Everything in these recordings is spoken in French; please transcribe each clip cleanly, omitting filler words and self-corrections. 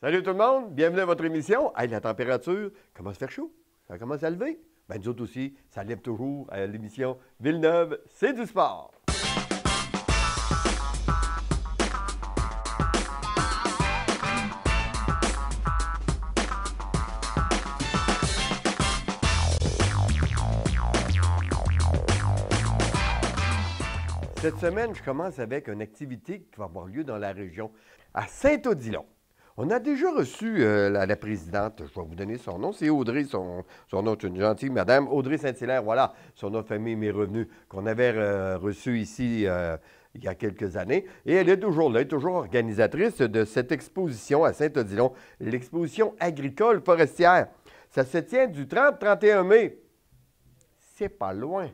Salut tout le monde, bienvenue à votre émission. Hey, la température commence à faire chaud, ça commence à lever. Ben, nous autres aussi, ça lève toujours à l'émission Villeneuve, c'est du sport. Cette semaine, je commence avec une activité qui va avoir lieu dans la région, à Saint-Odilon. On a déjà reçu la présidente, je vais vous donner son nom, c'est Audrey, son nom est une gentille madame, Audrey Saint-Hilaire, voilà, son nom de famille, Mes Revenus, qu'on avait reçu ici il y a quelques années. Et elle est toujours là, elle est toujours organisatrice de cette exposition à Saint-Odilon, l'exposition agricole forestière. Ça se tient du 30-31 mai. C'est pas loin,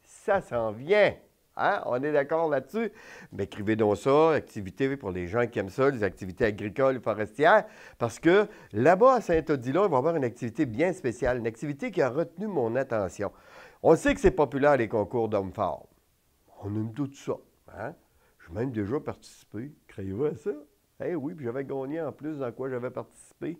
ça s'en vient. Hein? On est d'accord là-dessus? Bien, écrivez donc ça, activités pour les gens qui aiment ça, les activités agricoles et forestières, parce que là-bas, à Saint-Odilon, il va y avoir une activité bien spéciale, une activité qui a retenu mon attention. On sait que c'est populaire, les concours d'hommes forts. On aime tout ça. Hein? J'ai même déjà participé. Croyez-vous à ça? Eh oui, puis j'avais gagné en plus dans quoi j'avais participé.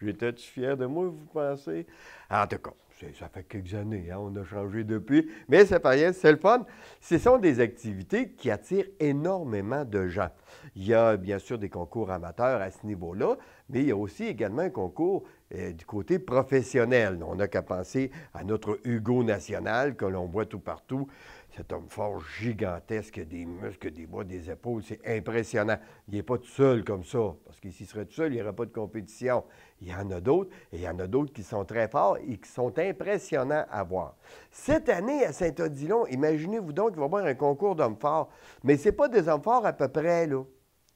J'étais-tu fier de moi, vous pensez? En tout cas, ça fait quelques années, hein, on a changé depuis, mais c'est pas rien, c'est le fun. Ce sont des activités qui attirent énormément de gens. Il y a bien sûr des concours amateurs à ce niveau-là, mais il y a aussi également un concours du côté professionnel. On n'a qu'à penser à notre Hugo national que l'on voit tout partout. Cet homme fort gigantesque, des muscles, des bras, des épaules, c'est impressionnant. Il n'est pas tout seul comme ça, parce que s'il serait tout seul, il n'y aurait pas de compétition. Il y en a d'autres, et il y en a d'autres qui sont très forts et qui sont impressionnants à voir. Cette année, à Saint-Odilon, imaginez-vous donc qu'il va y avoir un concours d'hommes forts. Mais ce n'est pas des hommes forts à peu près, là.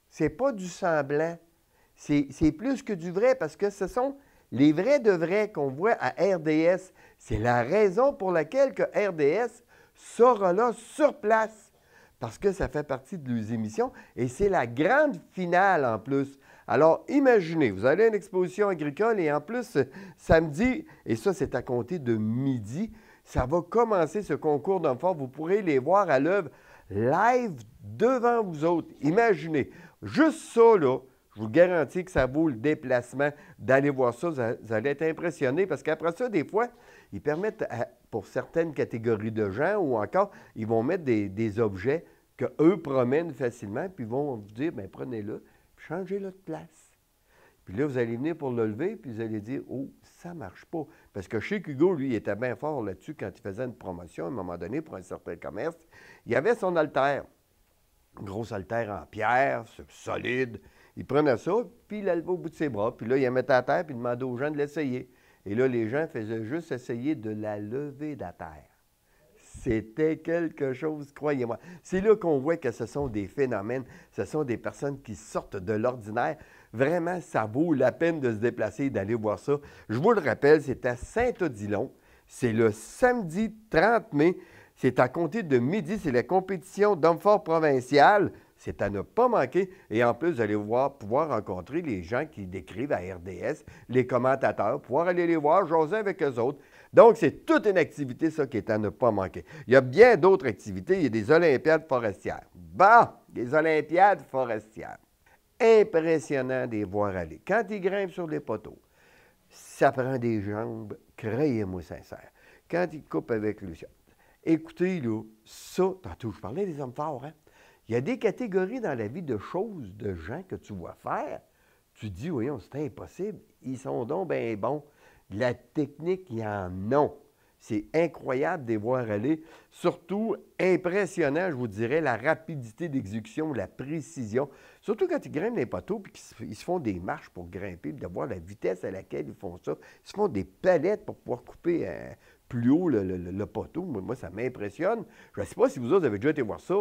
C'est pas du semblant. C'est plus que du vrai, parce que ce sont les vrais de vrais qu'on voit à RDS. C'est la raison pour laquelle que RDS sera là sur place, parce que ça fait partie de leurs émissions et c'est la grande finale en plus. Alors, imaginez, vous allez à une exposition agricole et en plus, samedi, et ça, c'est à compter de midi, ça va commencer ce concours d'hommes forts. Vous pourrez les voir à l'œuvre live devant vous autres. Imaginez, juste ça, là, je vous garantis que ça vaut le déplacement d'aller voir ça. Vous allez être impressionné parce qu'après ça, des fois, ils permettent, pour certaines catégories de gens ou encore, ils vont mettre des objets qu'eux promènent facilement, puis ils vont vous dire, bien, prenez-le, puis changez-le de place. Puis là, vous allez venir pour le lever, puis vous allez dire, oh, ça ne marche pas. Parce que chez Hugo, lui, il était bien fort là-dessus quand il faisait une promotion, à un moment donné, pour un certain commerce. Il avait son haltère, une grosse haltère en pierre, solide. Il prenait ça, puis il la levait au bout de ses bras, puis là, il la mettait à terre, puis il demandait aux gens de l'essayer. Et là, les gens faisaient juste essayer de la lever de la terre. C'était quelque chose, croyez-moi. C'est là qu'on voit que ce sont des phénomènes, ce sont des personnes qui sortent de l'ordinaire. Vraiment, ça vaut la peine de se déplacer et d'aller voir ça. Je vous le rappelle, c'est à Saint-Odilon. C'est le samedi 30 mai. C'est à compter de midi. C'est la compétition d'hommes forts provinciale. C'est à ne pas manquer. Et en plus, vous allez pouvoir rencontrer les gens qui décrivent à RDS, les commentateurs, pouvoir aller les voir, jaser avec eux autres. Donc, c'est toute une activité, ça, qui est à ne pas manquer. Il y a bien d'autres activités. Il y a des Olympiades forestières. Des Olympiades forestières. Impressionnant de les voir aller. Quand ils grimpent sur les poteaux, ça prend des jambes, croyez-moi sincère. Quand ils coupent avec le chien. Écoutez, là, ça, tantôt, je parlais des hommes forts, hein? Il y a des catégories dans la vie de choses, de gens que tu vois faire. Tu te dis, voyons, c'est impossible. Ils sont donc bien bons. La technique, il y en a. C'est incroyable de les voir aller. Surtout, impressionnant, je vous dirais, la rapidité d'exécution, la précision. Surtout quand ils grimpent les poteaux et qu'ils se font des marches pour grimper, de voir la vitesse à laquelle ils font ça. Ils se font des palettes pour pouvoir couper plus haut le poteau. Moi, ça m'impressionne. Je ne sais pas si vous autres avez déjà été voir ça.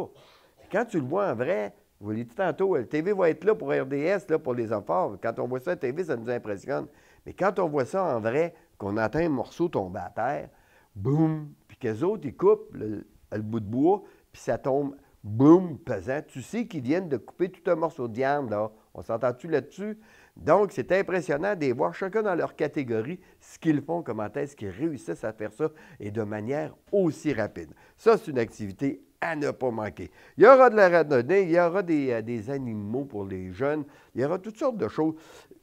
Quand tu le vois en vrai, vous l'avez dit tantôt, la TV va être là pour RDS, là, pour les enfants. Quand on voit ça à la TV, ça nous impressionne. Mais quand on voit ça en vrai, qu'on entend un morceau tomber à terre, boum, puis qu'eux autres, ils coupent le bout de bois, puis ça tombe, boum, pesant. Tu sais qu'ils viennent de couper tout un morceau de viande, là. On s'entend-tu là-dessus? Donc, c'est impressionnant de les voir chacun dans leur catégorie, ce qu'ils font, comment est-ce qu'ils réussissent à faire ça, et de manière aussi rapide. Ça, c'est une activité à ne pas manquer. Il y aura de la randonnée, il y aura des animaux pour les jeunes, il y aura toutes sortes de choses.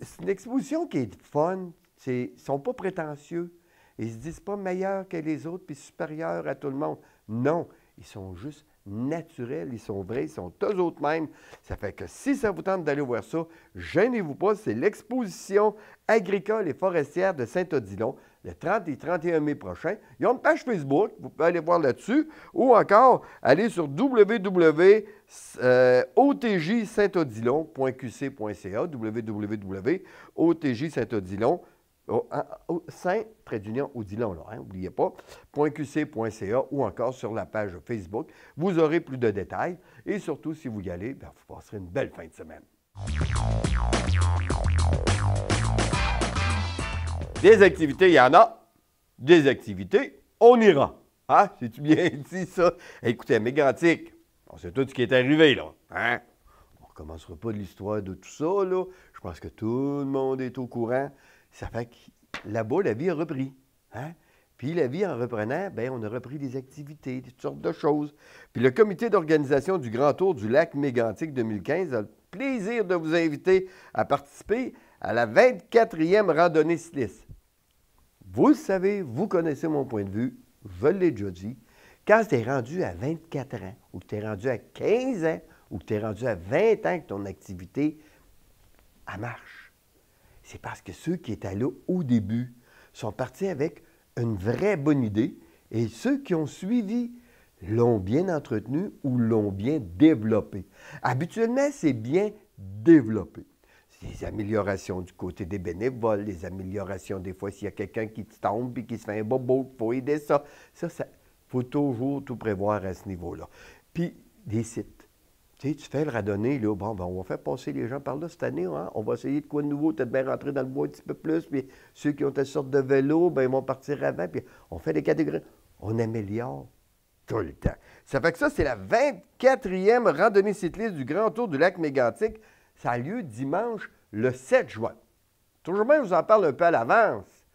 C'est une exposition qui est fun, ils ne sont pas prétentieux, ils ne se disent pas meilleurs que les autres puis supérieurs à tout le monde. Non, ils sont juste naturels, ils sont vrais, ils sont eux autres mêmes. Ça fait que si ça vous tente d'aller voir ça, gênez-vous pas, c'est l'exposition agricole et forestière de Saint-Odilon, le 30 et 31 mai prochain. Ils ont une page Facebook, vous pouvez aller voir là-dessus, ou encore aller sur www.otjsaintodilon.qc.ca, www.otjsaintodilon, Saint-Odilon, n'oubliez pas, .qc.ca ou encore sur la page Facebook. Vous aurez plus de détails et surtout, si vous y allez, bien, vous passerez une belle fin de semaine. Des activités, il y en a. Des activités, on ira. Hein? C'est-tu bien dit, ça? Écoutez, à Mégantic, on sait tout ce qui est arrivé, là. Hein? On ne commencera pas de l'histoire de tout ça, là. Je pense que tout le monde est au courant. Ça fait que là-bas, la vie a repris. Hein? Puis la vie, en reprenant, bien, on a repris des activités, toutes sortes de choses. Puis le comité d'organisation du Grand Tour du lac Mégantic 2015 a le plaisir de vous inviter à participer à la 24e randonnée cycliste. Vous le savez, vous connaissez mon point de vue, je l'ai déjà dit. Quand tu es rendu à 24 ans, ou que tu es rendu à 15 ans, ou que tu es rendu à 20 ans que ton activité, elle marche. C'est parce que ceux qui étaient là au début sont partis avec une vraie bonne idée et ceux qui ont suivi l'ont bien entretenu ou l'ont bien développé. Habituellement, c'est bien développé. Des améliorations du côté des bénévoles, des améliorations des fois s'il y a quelqu'un qui tombe et qui se fait un bobo, il faut aider ça. Ça, faut toujours tout prévoir à ce niveau-là. Puis, des sites. Tu sais, tu fais le randonnée, là, bon, ben, on va faire passer les gens par là cette année, hein? On va essayer de quoi de nouveau, peut-être bien rentrer dans le bois un petit peu plus, puis ceux qui ont telle sorte de vélo, ben, ils vont partir avant, puis on fait des catégories. On améliore tout le temps. Ça fait que ça, c'est la 24e randonnée cycliste du Grand Tour du lac Mégantic. Ça a lieu dimanche le 7 juin. Toujours bien, je vous en parle un peu à l'avance.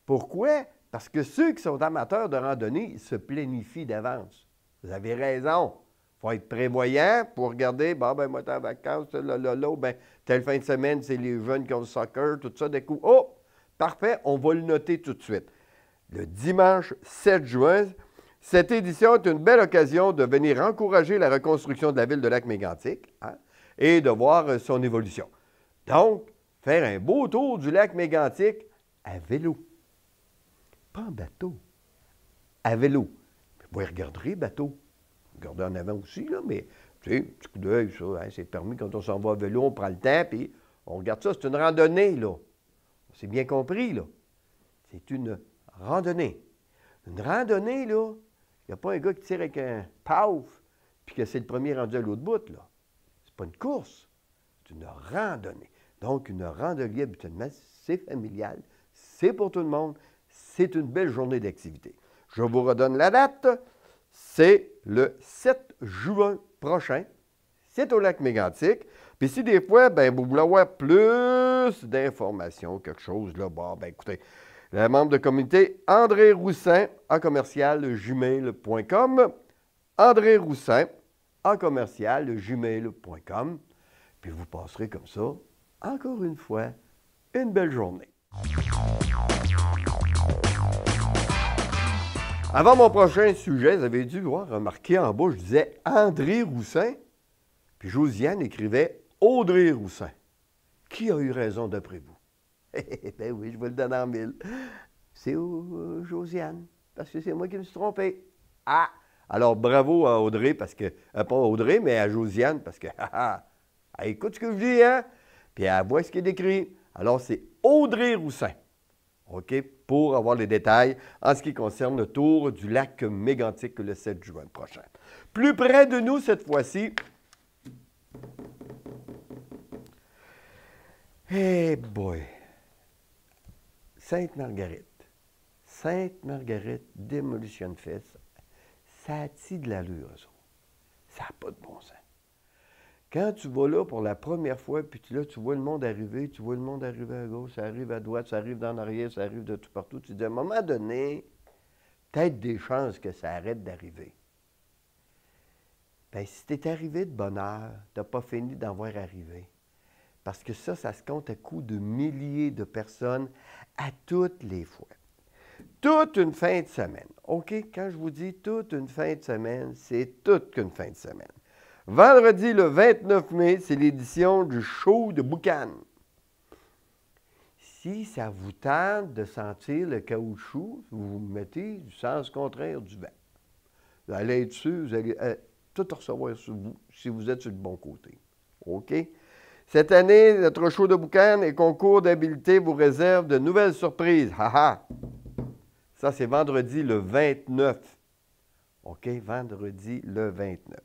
Pourquoi? Parce que ceux qui sont amateurs de randonnée se planifient d'avance. Vous avez raison. Il faut être prévoyant pour regarder, bon, ben moi, t'es en vacances, là, ben, telle fin de semaine, c'est les jeunes qui ont le soccer, tout ça, d'un coup. Oh, parfait, on va le noter tout de suite. Le dimanche 7 juin, cette édition est une belle occasion de venir encourager la reconstruction de la ville de Lac-Mégantic, hein, et de voir son évolution. Donc, faire un beau tour du lac Mégantic à vélo. Pas en bateau, à vélo. Vous regarderez bateau. Regardez en avant aussi, là, mais tu sais, petit coup d'œil, ça, hein, c'est permis quand on s'en va à vélo, on prend le temps, puis on regarde ça. C'est une randonnée, là. C'est bien compris, là. C'est une randonnée. Une randonnée, là, il n'y a pas un gars qui tire avec un paf, puis que c'est le premier rendu à l'autre bout, là. C'est pas une course, c'est une randonnée. Donc, une randonnée, habituellement, c'est familial, c'est pour tout le monde, c'est une belle journée d'activité. Je vous redonne la date, c'est le 7 juin prochain, c'est au lac Mégantic. Puis si des fois, ben, vous voulez avoir plus d'informations, quelque chose, là, bon, ben écoutez, le membre de communauté André Roussin, en commercial gmail.com, André Roussin, en commercial gmail.com. Puis vous passerez comme ça, encore une fois, une belle journée. Avant mon prochain sujet, vous avez dû voir remarquer en bas, je disais André Roussin, puis Josiane écrivait Audrey Roussin. Qui a eu raison d'après vous? Ben oui, je vous le donne en mille. C'est Josiane, parce que c'est moi qui me suis trompé. Ah! Alors bravo à Audrey, parce que, pas à Audrey, mais à Josiane, parce que, elle écoute ce que je dis, hein? Puis elle voit ce qui est écrit. Alors c'est Audrey Roussin. OK, pour avoir les détails en ce qui concerne le tour du lac Mégantic le 7 juin prochain. Plus près de nous cette fois-ci, hey boy, Sainte-Marguerite. Sainte-Marguerite Demolition Fest, ça a-t-il de l'allure, ça? Ça n'a pas de bon sens. Quand tu vas là pour la première fois, puis là, tu vois le monde arriver, tu vois le monde arriver à gauche, ça arrive à droite, ça arrive dans l'arrière, ça arrive de tout partout. Tu te dis, à un moment donné, peut-être des chances que ça arrête d'arriver. bien, si tu es arrivé de bonne heure, tu n'as pas fini d'en voir arriver. Parce que ça se compte à coups de milliers de personnes à toutes les fois. Toute une fin de semaine. OK? Quand je vous dis toute une fin de semaine, c'est toute qu'une fin de semaine. Vendredi, le 29 mai, c'est l'édition du show de Boucan. Si ça vous tente de sentir le caoutchouc, vous vous mettez du sens contraire du vent. Vous allez être sûr, vous allez tout recevoir sur vous, si vous êtes sur le bon côté. OK? Cette année, notre show de Boucan et concours d'habileté vous réserve de nouvelles surprises. Ha! Ça, c'est vendredi le 29. OK? Vendredi le 29.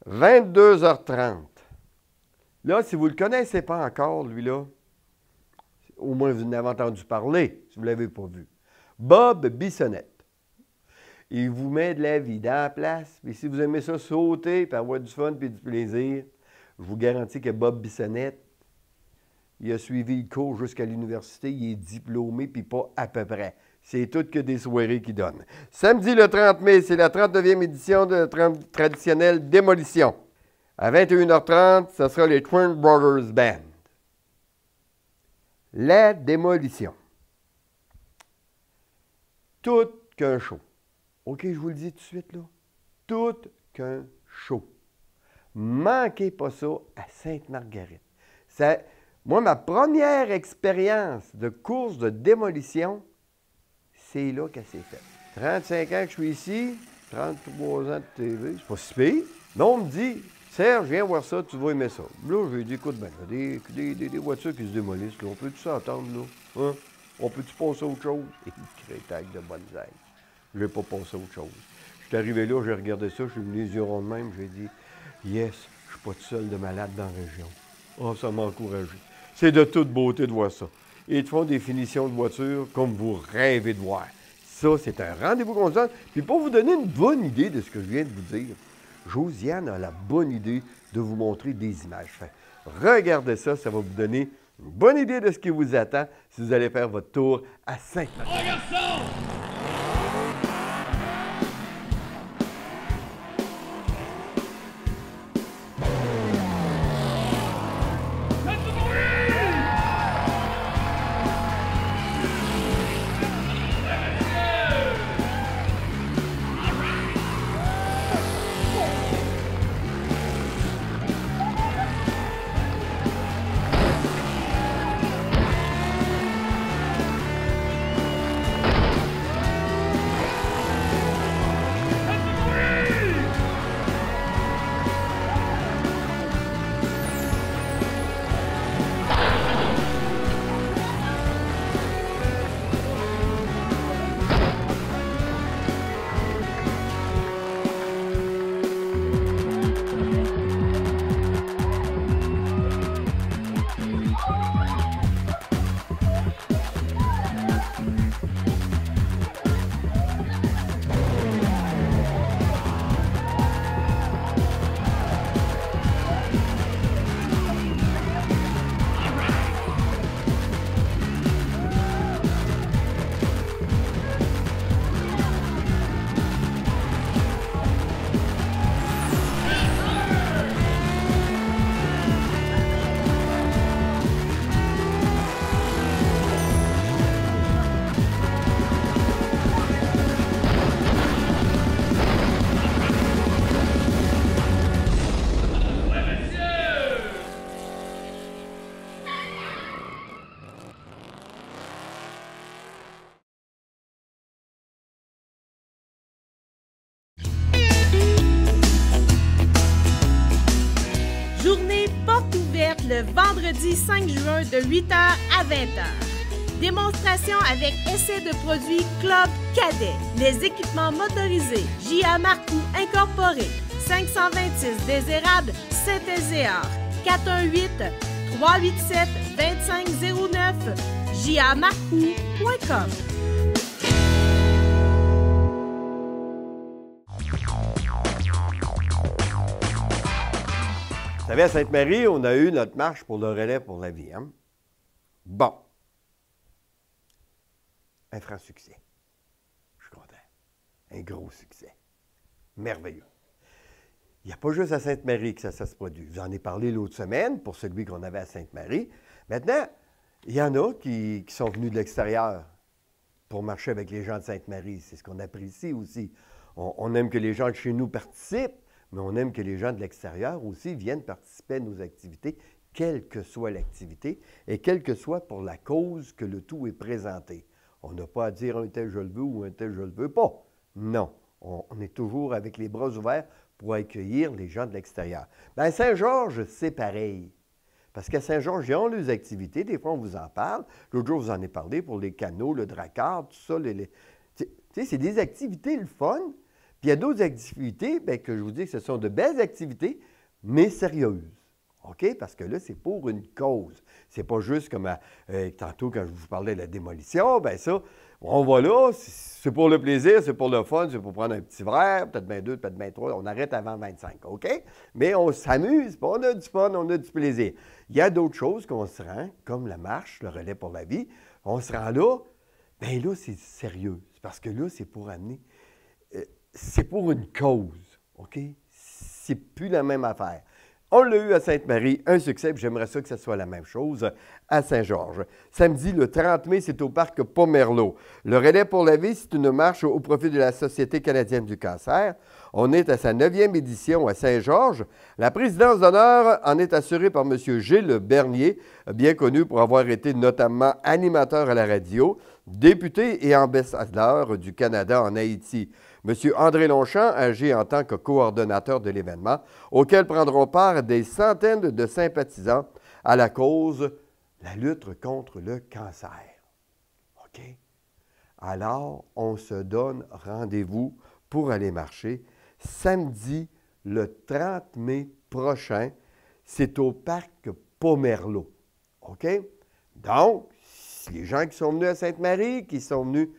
22h30. Là, si vous ne le connaissez pas encore, lui-là, au moins vous en avez entendu parler, si vous ne l'avez pas vu. Bob Bissonnette. Il vous met de la vie dans la place. Et si vous aimez ça sauter, puis avoir du fun puis du plaisir, je vous garantis que Bob Bissonnette, il a suivi le cours jusqu'à l'université, il est diplômé, puis pas à peu près. C'est tout que des soirées qu'il donne. Samedi le 30 mai, c'est la 39e édition de traditionnelle Démolition. À 21h30, ce sera les Twin Brothers Band. La Démolition. Tout qu'un show. OK, je vous le dis tout de suite, là. Tout qu'un show. Manquez pas ça à Sainte-Marguerite. Moi, ma première expérience de course de démolition, c'est là qu'elle s'est faite. 35 ans que je suis ici, 33 ans de TV, c'est pas si pire. Mais on me dit, Serge, viens voir ça, tu vas aimer ça. Là, j'ai dit, écoute, ben, des voitures qui se démolissent, là, on peut-tu s'entendre, là? Hein? On peut-tu passer à autre chose? Et crétacle de bonne aile. Je n'ai pas passé à autre chose. Je suis arrivé là, j'ai regardé ça, je suis venu les yeux ronds de même, j'ai dit, yes, je suis pas tout seul de malade dans la région. Oh, ça m'a encouragé. C'est de toute beauté de voir ça. Ils te font des finitions de voitures comme vous rêvez de voir. Ça, c'est un rendez-vous qu'on se donne. Puis pour vous donner une bonne idée de ce que je viens de vous dire, Josiane a la bonne idée de vous montrer des images. Fait, regardez ça, ça va vous donner une bonne idée de ce qui vous attend si vous allez faire votre tour à Sainte-Marguerite. Le vendredi 5 juin de 8h à 20h. Démonstration avec essai de produits Club Cadet. Les équipements motorisés J.A. Marcoux Incorporé. 526 des Érables, Saint-Ézéard. 418-387-2509. jamarcoux.com. Vous savez, à Sainte-Marie, on a eu notre marche pour le relais pour la vie. Hein? Bon. Un franc succès. Je suis content. Un gros succès. Merveilleux. il n'y a pas juste à Sainte-Marie que ça se produit. J'en ai parlé l'autre semaine pour celui qu'on avait à Sainte-Marie. Maintenant, il y en a qui sont venus de l'extérieur pour marcher avec les gens de Sainte-Marie. C'est ce qu'on apprécie aussi. On aime que les gens de chez nous participent, mais on aime que les gens de l'extérieur aussi viennent participer à nos activités, quelle que soit l'activité et quelle que soit pour la cause que le tout est présenté. On n'a pas à dire un tel je le veux ou un tel je le veux pas. Non, on est toujours avec les bras ouverts pour accueillir les gens de l'extérieur. Bien, à Saint-Georges, c'est pareil. Parce qu'à Saint-Georges, ils ont leurs activités. Des fois, on vous en parle. L'autre jour, je vous en ai parlé pour les canots, le dracard, tout ça. Tu sais, c'est des activités, le fun. Puis il y a d'autres activités bien, que je vous dis que ce sont de belles activités, mais sérieuses. OK? Parce que là, c'est pour une cause. C'est pas juste comme tantôt, quand je vous parlais de la démolition, bien ça, on va là, c'est pour le plaisir, c'est pour le fun, c'est pour prendre un petit verre, peut-être bien deux, peut-être bien trois. On arrête avant 25, OK? Mais on s'amuse, on a du fun, on a du plaisir. Il y a d'autres choses qu'on se rend, comme la marche, le relais pour la vie. On se rend là, bien là, c'est sérieux. C'est parce que là, c'est pour amener... c'est pour une cause, OK? C'est plus la même affaire. On l'a eu à Sainte-Marie, un succès, puis j'aimerais ça que ce soit la même chose à Saint-Georges. Samedi, le 30 mai, c'est au parc Pomerleau. Le relais pour la vie, c'est une marche au profit de la Société canadienne du cancer. On est à sa 9e édition à Saint-Georges. La présidence d'honneur en est assurée par M. Gilles Bernier, bien connu pour avoir été notamment animateur à la radio, député et ambassadeur du Canada en Haïti. M. André Longchamp agit en tant que coordonnateur de l'événement, auquel prendront part des centaines de sympathisants à la cause, la lutte contre le cancer. OK? Alors, on se donne rendez-vous pour aller marcher samedi, le 30 mai prochain. C'est au parc Pomerleau. OK? Donc, les gens qui sont venus à Sainte-Marie, qui sont venus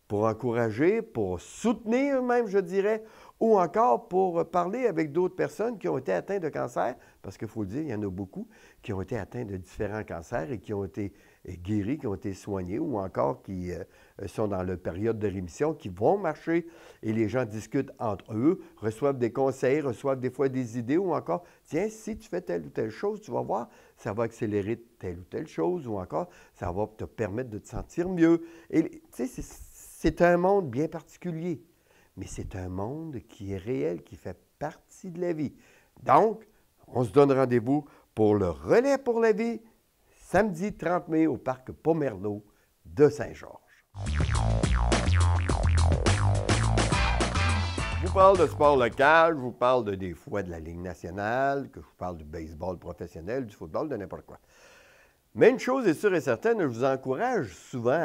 pour encourager, pour soutenir même, je dirais, ou encore pour parler avec d'autres personnes qui ont été atteintes de cancer, parce qu'il faut le dire, il y en a beaucoup qui ont été atteints de différents cancers et qui ont été guéris, qui ont été soignés, ou encore qui sont dans la période de rémission, qui vont marcher et les gens discutent entre eux, reçoivent des conseils, reçoivent des fois des idées, ou encore, tiens, si tu fais telle ou telle chose, tu vas voir, ça va accélérer telle ou telle chose, ou encore, ça va te permettre de te sentir mieux. Et tu sais, c'est un monde bien particulier, mais c'est un monde qui est réel, qui fait partie de la vie. Donc, on se donne rendez-vous pour le relais pour la vie, samedi 30 mai au parc Pomerleau de Saint-Georges. Je vous parle de sport local, je vous parle des fois de la Ligue nationale, que je vous parle du baseball professionnel, du football, de n'importe quoi. Mais une chose est sûre et certaine, je vous encourage souvent à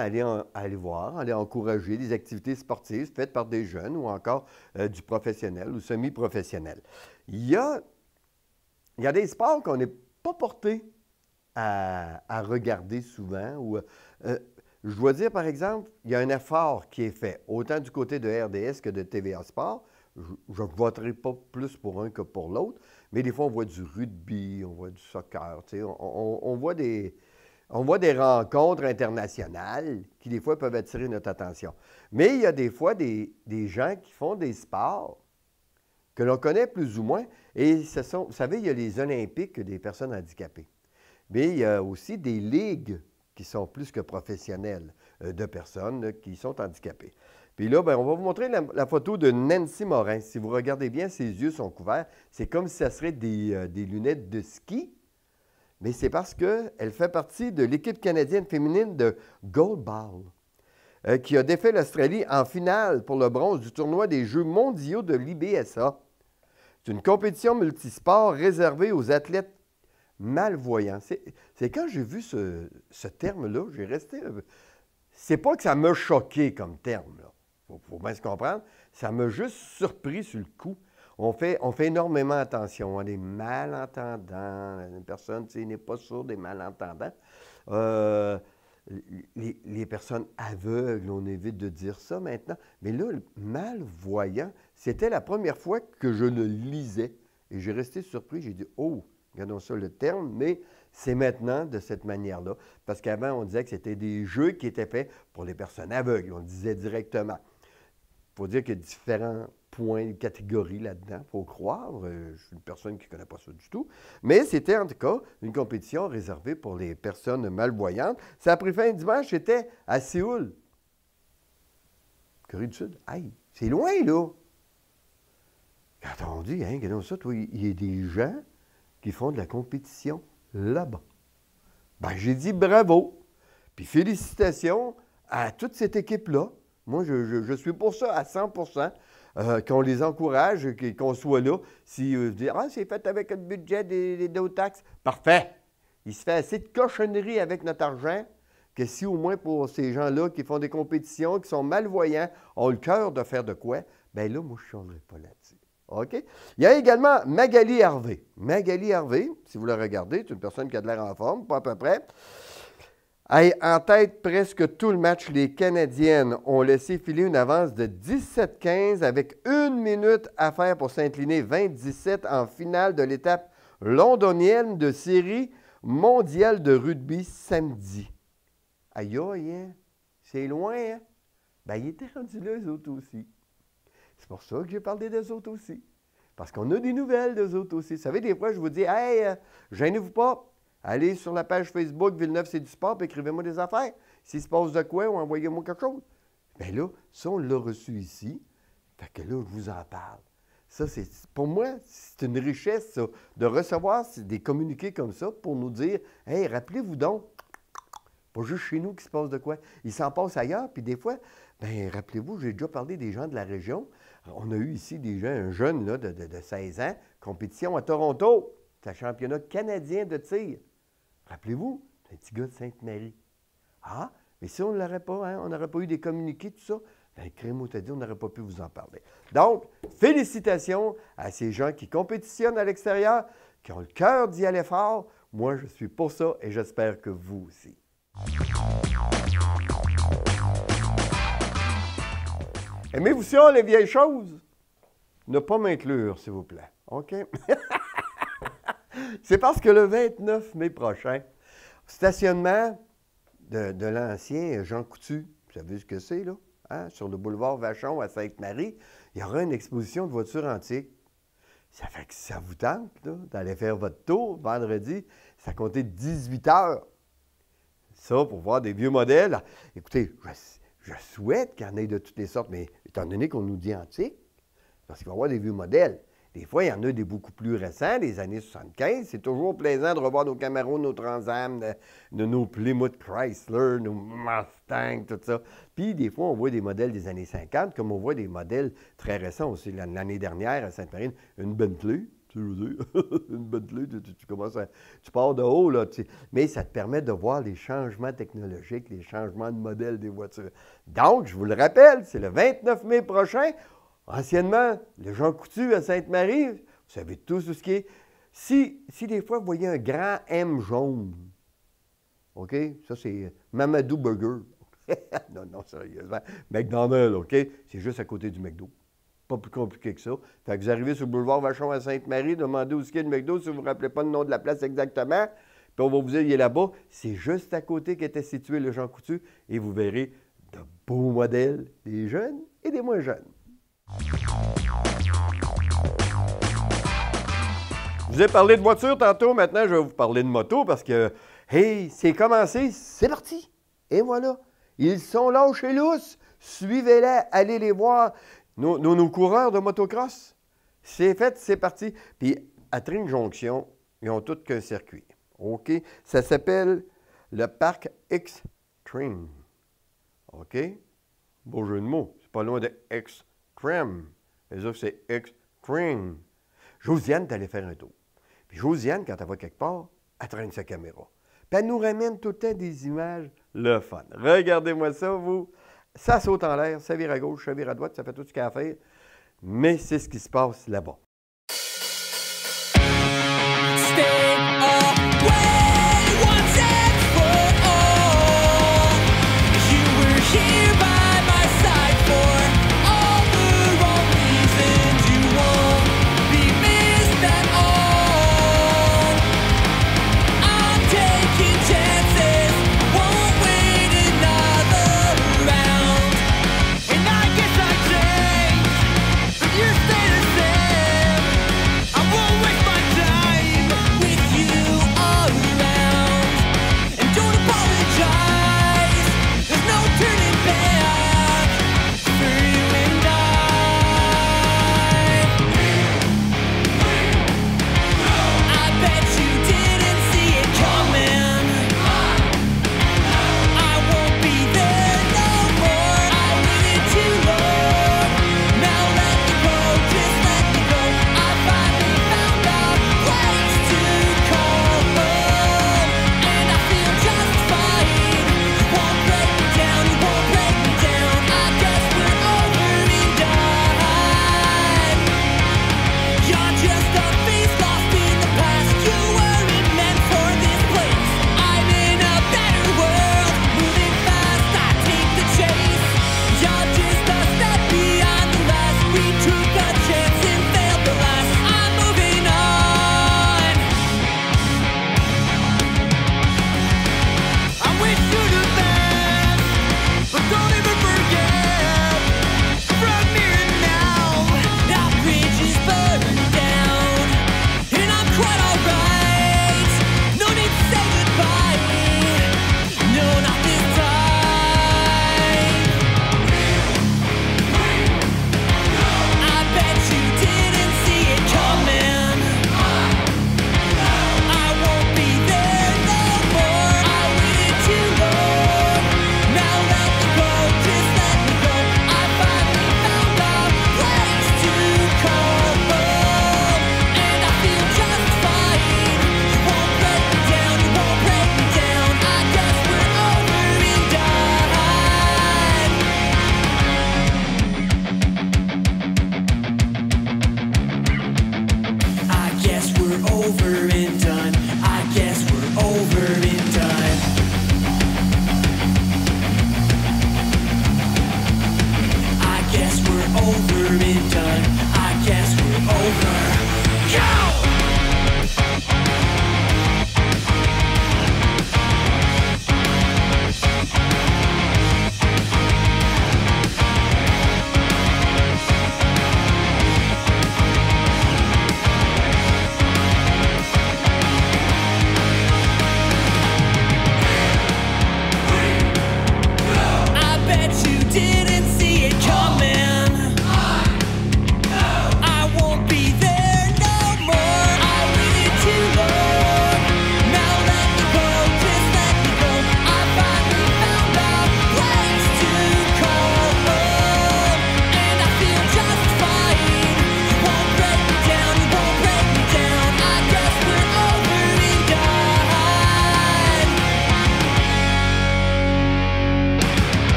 aller voir, à aller encourager des activités sportives faites par des jeunes ou encore du professionnel ou semi-professionnel. Il y a des sports qu'on n'est pas porté à regarder souvent. Je dois dire, par exemple, il y a un effort qui est fait, autant du côté de RDS que de TVA Sport. Je ne voterai pas plus pour un que pour l'autre, mais des fois, on voit du rugby, on voit du soccer, on voit des rencontres internationales qui, des fois, peuvent attirer notre attention. Mais il y a des fois des gens qui font des sports que l'on connaît plus ou moins, et vous savez, il y a les Olympiques des personnes handicapées. Mais il y a aussi des ligues qui sont plus que professionnelles de personnes là, qui sont handicapées. Puis là, bien, on va vous montrer la photo de Nancy Morin. Si vous regardez bien, ses yeux sont couverts. C'est comme si ça serait des lunettes de ski, mais c'est parce qu'elle fait partie de l'équipe canadienne féminine de goalball, qui a défait l'Australie en finale pour le bronze du tournoi des Jeux mondiaux de l'IBSA. C'est une compétition multisport réservée aux athlètes malvoyants. C'est quand j'ai vu ce terme-là, j'ai resté... C'est pas que ça m'a choqué comme terme, là. Faut bien se comprendre. Ça m'a juste surpris sur le coup. On fait énormément attention. Les malentendants, une personne, n'est pas sourde, des malentendants. Les personnes aveugles, on évite de dire ça maintenant. Mais là, le malvoyant, c'était la première fois que je le lisais. Et j'ai resté surpris. J'ai dit, oh, regardons ça le terme, mais c'est maintenant de cette manière-là. Parce qu'avant, on disait que c'était des jeux qui étaient faits pour les personnes aveugles. On le disait directement. Il faut dire qu'il y a différents points, catégories là-dedans, il faut croire. Je suis une personne qui ne connaît pas ça du tout. Mais c'était en tout cas une compétition réservée pour les personnes malvoyantes. Ça a pris fin dimanche, c'était à Séoul. Corée du Sud. Aïe, c'est loin, là. Quand on dit, hein, regardons ça, toi, il y a des gens qui font de la compétition là-bas. Ben, j'ai dit bravo. Puis félicitations à toute cette équipe-là. Moi, je suis pour ça à 100 qu'on les encourage, qu'on soit là. Si vous dites, ah, c'est fait avec le budget des taxes, parfait. Il se fait assez de cochonneries avec notre argent que si au moins pour ces gens-là qui font des compétitions, qui sont malvoyants, ont le cœur de faire de quoi, bien là, moi, je ne changerai pas là-dessus. OK? Il y a également Magali Harvey. Magali Harvey, si vous la regardez, c'est une personne qui a de l'air en forme, pas à peu près. En tête presque tout le match, les Canadiennes ont laissé filer une avance de 17-15 avec 1 minute à faire pour s'incliner 20-17 en finale de l'étape londonienne de série mondiale de rugby samedi. Aïe, aïe, hein? C'est loin, hein? Bien, ils étaient rendus là, eux autres aussi. C'est pour ça que j'ai parlé des autres aussi. Parce qu'on a des nouvelles des autres aussi. Vous savez, des fois, je vous dis, hey, gênez-vous pas. Allez sur la page Facebook Villeneuve, c'est du sport, puis écrivez-moi des affaires. S'il se passe de quoi, ou envoyez-moi quelque chose. Bien là, ça, on l'a reçu ici. Fait que là, je vous en parle. Ça, pour moi, c'est une richesse, ça, de recevoir des communiqués comme ça pour nous dire, hey, rappelez-vous donc, pas juste chez nous qu'il se passe de quoi. Il s'en passe ailleurs, puis des fois, bien, rappelez-vous, j'ai déjà parlé des gens de la région. On a eu ici des gens, un jeune là, de 16 ans, compétition à Toronto. C'est un championnat canadien de tir. Rappelez-vous, c'est un petit gars de Sainte-Marie. Ah, mais si on ne l'aurait pas, hein, on n'aurait pas eu des communiqués, tout ça, bien, Crémo t'a dit, on n'aurait pas pu vous en parler. Donc, félicitations à ces gens qui compétitionnent à l'extérieur, qui ont le cœur d'y aller fort. Moi, je suis pour ça et j'espère que vous aussi. Aimez-vous ça, les vieilles choses? Ne pas m'inclure, s'il vous plaît. OK? C'est parce que le 29 mai prochain, stationnement de l'ancien Jean Coutu, vous savez ce que c'est, là? Hein? Sur le boulevard Vachon à Sainte-Marie, il y aura une exposition de voitures antiques. Ça fait que ça vous tente, là, d'aller faire votre tour vendredi, ça comptait 18 heures. Ça, pour voir des vieux modèles. Écoutez, je souhaite qu'il y en ait de toutes les sortes, mais étant donné qu'on nous dit antique, parce qu'il va y avoir des vieux modèles. Des fois, il y en a des beaucoup plus récents, des années 75. C'est toujours plaisant de revoir nos Camaro, nos Trans Am, nos Plymouth Chrysler, nos Mustang, tout ça. Puis, des fois, on voit des modèles des années 50, comme on voit des modèles très récents aussi. L'année dernière, à Sainte-Marie, une Bentley. Tu veux dire, une Bentley, tu pars de haut, là. Mais ça te permet de voir les changements technologiques, les changements de modèle des voitures. Donc, je vous le rappelle, c'est le 29 mai prochain. Anciennement, le Jean Coutu à Sainte-Marie, vous savez tout ce qui est. Si des fois, vous voyez un grand M jaune, OK? Ça, c'est Mamadou Burger. non, sérieusement. McDonald's, OK? C'est juste à côté du McDo. Pas plus compliqué que ça. Fait que vous arrivez sur le boulevard Vachon à Sainte-Marie, demandez où est le McDo, si vous ne vous rappelez pas le nom de la place exactement, puis on va vous dire, il est là-bas. C'est juste à côté qu'était situé le Jean Coutu, et vous verrez de beaux modèles, des jeunes et des moins jeunes. Je vous ai parlé de voiture tantôt, maintenant je vais vous parler de moto parce que, hey, c'est commencé, c'est parti. Et voilà, ils sont lâchés lousses, suivez-les, allez les voir, nos coureurs de motocross. C'est fait, c'est parti. Puis à Tring Jonction, ils ont tous qu'un circuit, OK? Ça s'appelle le Parc X-Treme, OK? Beau jeu de mots, c'est pas loin de X-Treme. Les autres, c'est X-Treme. Josiane est allée faire un tour. Puis Josiane, quand elle va quelque part, elle traîne sa caméra. Puis elle nous ramène tout le temps des images, le fun. Regardez-moi ça, vous. Ça saute en l'air, ça vire à gauche, ça vire à droite, ça fait tout ce qu'il y a à faire. Mais c'est ce qui se passe là-bas. You're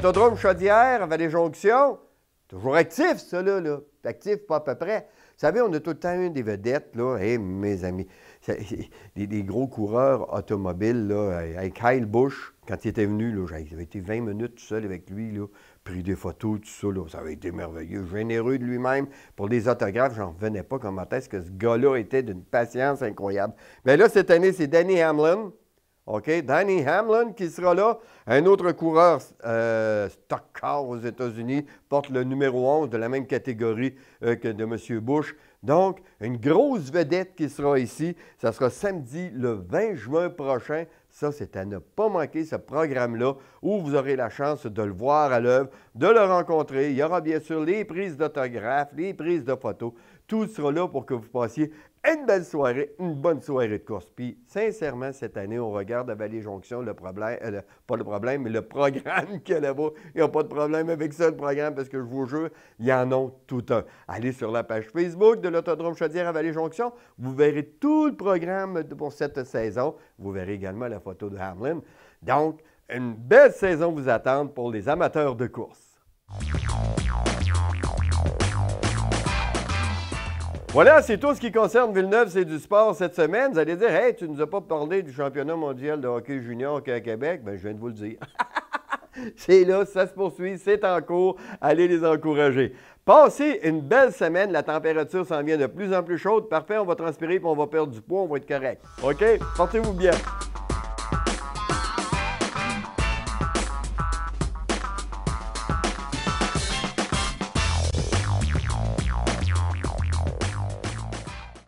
L'autodrome Chaudière, à Vallée-Jonction, toujours actif, ça, là. Actif, pas à peu près. Vous savez, on a tout le temps une des vedettes, là. Hé, mes amis, des gros coureurs automobiles, là, avec Kyle Busch, quand il était venu, là, j'avais été 20 minutes tout seul avec lui, là, pris des photos, tout ça, là, ça avait été merveilleux. Généreux de lui-même pour des autographes, j'en revenais pas comment est-ce que ce gars-là était d'une patience incroyable. Mais là, cette année, c'est Denny Hamlin. OK? Denny Hamlin qui sera là. Un autre coureur stock car aux États-Unis porte le numéro 11 de la même catégorie que de M. Bush. Donc, une grosse vedette qui sera ici. Ça sera samedi le 20 juin prochain. Ça, c'est à ne pas manquer ce programme-là où vous aurez la chance de le voir à l'œuvre, de le rencontrer. Il y aura bien sûr les prises d'autographes, les prises de photos. Tout sera là pour que vous passiez une belle soirée, une bonne soirée de course. Puis, sincèrement, cette année, on regarde à Vallée-Jonction le problème, pas le problème, mais le programme qu'il y a là-bas. Il n'y a pas de problème avec ça, le programme, parce que je vous jure, il y en a tout un. Allez sur la page Facebook de l'Autodrome Chaudière à Vallée-Jonction. Vous verrez tout le programme pour cette saison. Vous verrez également la photo de Hamlin. Donc, une belle saison vous attend pour les amateurs de course. Voilà, c'est tout ce qui concerne Villeneuve, c'est du sport cette semaine. Vous allez dire, hey, tu ne nous as pas parlé du championnat mondial de hockey junior à Québec. Bien, je viens de vous le dire. C'est là, ça se poursuit, c'est en cours. Allez les encourager. Passez une belle semaine. La température s'en vient de plus en plus chaude. Parfait, on va transpirer et on va perdre du poids, on va être correct. OK? Portez-vous bien.